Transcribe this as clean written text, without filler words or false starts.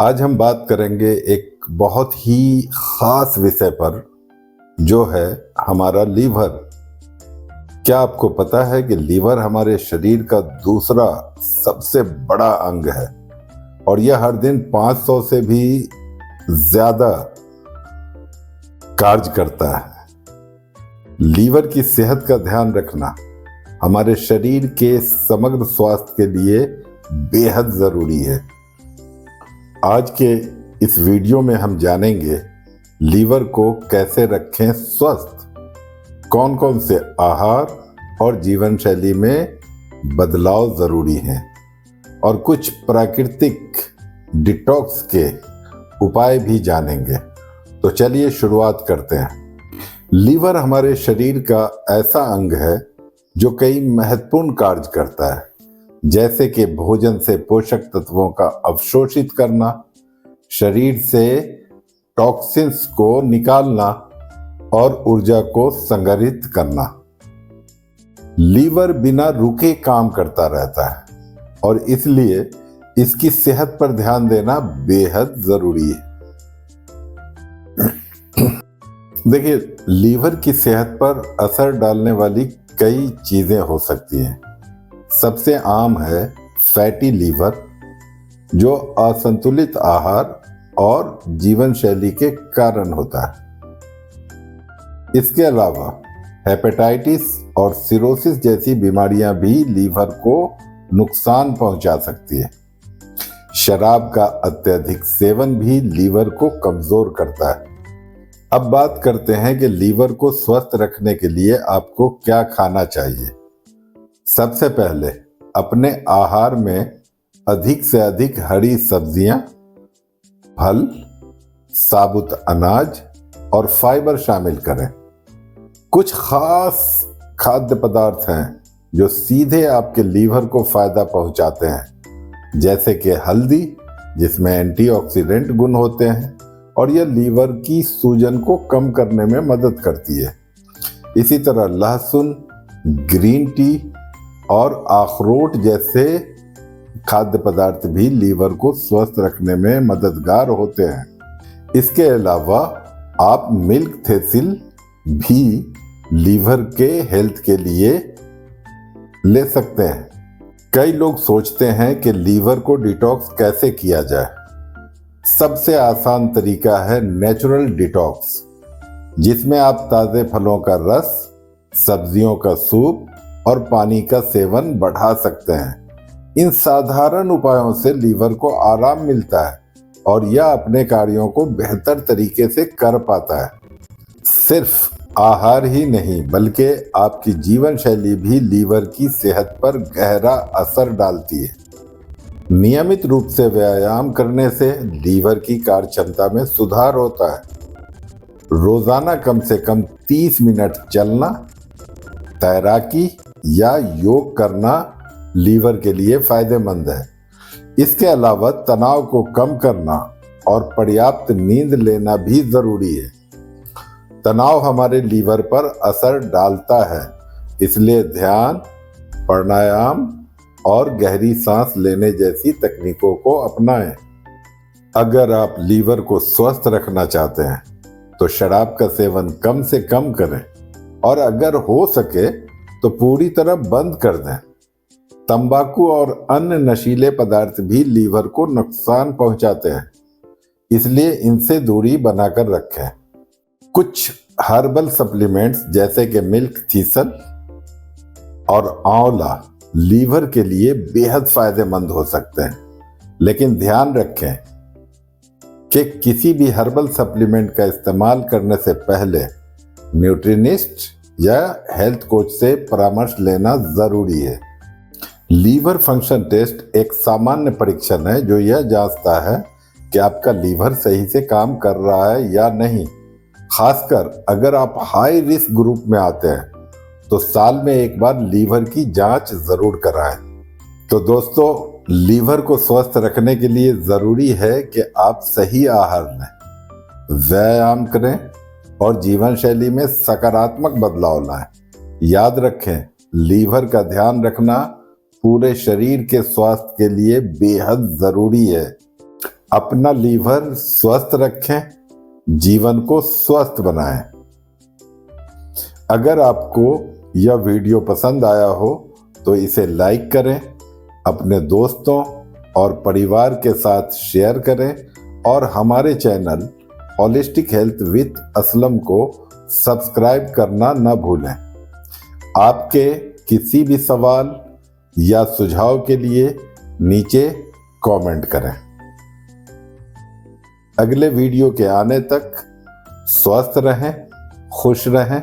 आज हम बात करेंगे एक बहुत ही खास विषय पर जो है हमारा लीवर। क्या आपको पता है कि लीवर हमारे शरीर का दूसरा सबसे बड़ा अंग है और यह हर दिन 500 से भी ज्यादा कार्य करता है। लीवर की सेहत का ध्यान रखना हमारे शरीर के समग्र स्वास्थ्य के लिए बेहद जरूरी है। आज के इस वीडियो में हम जानेंगे लीवर को कैसे रखें स्वस्थ, कौन कौन से आहार और जीवन शैली में बदलाव जरूरी हैं और कुछ प्राकृतिक डिटॉक्स के उपाय भी जानेंगे। तो चलिए शुरुआत करते हैं। लीवर हमारे शरीर का ऐसा अंग है जो कई महत्वपूर्ण कार्य करता है, जैसे कि भोजन से पोषक तत्वों का अवशोषित करना, शरीर से टॉक्सिन्स को निकालना और ऊर्जा को संग्रहित करना। लीवर बिना रुके काम करता रहता है और इसलिए इसकी सेहत पर ध्यान देना बेहद जरूरी है। देखिए, लीवर की सेहत पर असर डालने वाली कई चीजें हो सकती हैं। सबसे आम है फैटी लीवर, जो असंतुलित आहार और जीवन शैली के कारण होता है। इसके अलावा हेपेटाइटिस और सिरोसिस जैसी बीमारियां भी लीवर को नुकसान पहुंचा सकती है। शराब का अत्यधिक सेवन भी लीवर को कमजोर करता है। अब बात करते हैं कि लीवर को स्वस्थ रखने के लिए आपको क्या खाना चाहिए। सबसे पहले अपने आहार में अधिक से अधिक हरी सब्जियां, फल, साबुत अनाज और फाइबर शामिल करें। कुछ खास खाद्य पदार्थ हैं जो सीधे आपके लीवर को फायदा पहुंचाते हैं, जैसे कि हल्दी, जिसमें एंटीऑक्सीडेंट गुण होते हैं और यह लीवर की सूजन को कम करने में मदद करती है। इसी तरह लहसुन, ग्रीन टी और अखरोट जैसे खाद्य पदार्थ भी लीवर को स्वस्थ रखने में मददगार होते हैं। इसके अलावा आप मिल्क थेसिल भी लीवर के हेल्थ के लिए ले सकते हैं। कई लोग सोचते हैं कि लीवर को डिटॉक्स कैसे किया जाए। सबसे आसान तरीका है नेचुरल डिटॉक्स, जिसमें आप ताजे फलों का रस, सब्जियों का सूप और पानी का सेवन बढ़ा सकते हैं। इन साधारण उपायों से लीवर को आराम मिलता है और यह अपने कार्यों को बेहतर तरीके से कर पाता है। सिर्फ आहार ही नहीं, बल्कि आपकी जीवन शैली भी लीवर की सेहत पर गहरा असर डालती है। नियमित रूप से व्यायाम करने से लीवर की कार्य क्षमता में सुधार होता है। रोजाना कम से कम 30 मिनट चलना, तैराकी या योग करना लीवर के लिए फायदेमंद है। इसके अलावा तनाव को कम करना और पर्याप्त नींद लेना भी जरूरी है। तनाव हमारे लीवर पर असर डालता है, इसलिए ध्यान, प्राणायाम और गहरी सांस लेने जैसी तकनीकों को अपनाएं। अगर आप लीवर को स्वस्थ रखना चाहते हैं तो शराब का सेवन कम से कम करें और अगर हो सके तो पूरी तरह बंद कर दें। तंबाकू और अन्य नशीले पदार्थ भी लीवर को नुकसान पहुंचाते हैं, इसलिए इनसे दूरी बनाकर रखें। कुछ हर्बल सप्लीमेंट्स जैसे कि मिल्क थीसल और आंवला लीवर के लिए बेहद फायदेमंद हो सकते हैं, लेकिन ध्यान रखें कि किसी भी हर्बल सप्लीमेंट का इस्तेमाल करने से पहले न्यूट्रिनिस्ट या हेल्थ कोच से परामर्श लेना जरूरी है। लीवर फंक्शन टेस्ट एक सामान्य परीक्षण है जो यह जांचता है कि आपका लीवर सही से काम कर रहा है या नहीं। खासकर अगर आप हाई रिस्क ग्रुप में आते हैं तो साल में एक बार लीवर की जांच जरूर कराएं। तो दोस्तों, लीवर को स्वस्थ रखने के लिए जरूरी है कि आप सही आहार लें, व्यायाम करें और जीवन शैली में सकारात्मक बदलाव लाएं। याद रखें, लीवर का ध्यान रखना पूरे शरीर के स्वास्थ्य के लिए बेहद जरूरी है। अपना लीवर स्वस्थ रखें, जीवन को स्वस्थ बनाएं। अगर आपको यह वीडियो पसंद आया हो तो इसे लाइक करें, अपने दोस्तों और परिवार के साथ शेयर करें और हमारे channel holistic health with Aslam को सब्सक्राइब करना न भूलें। आपके किसी भी सवाल या सुझाव के लिए नीचे कमेंट करें। अगले वीडियो के आने तक स्वस्थ रहें, खुश रहें।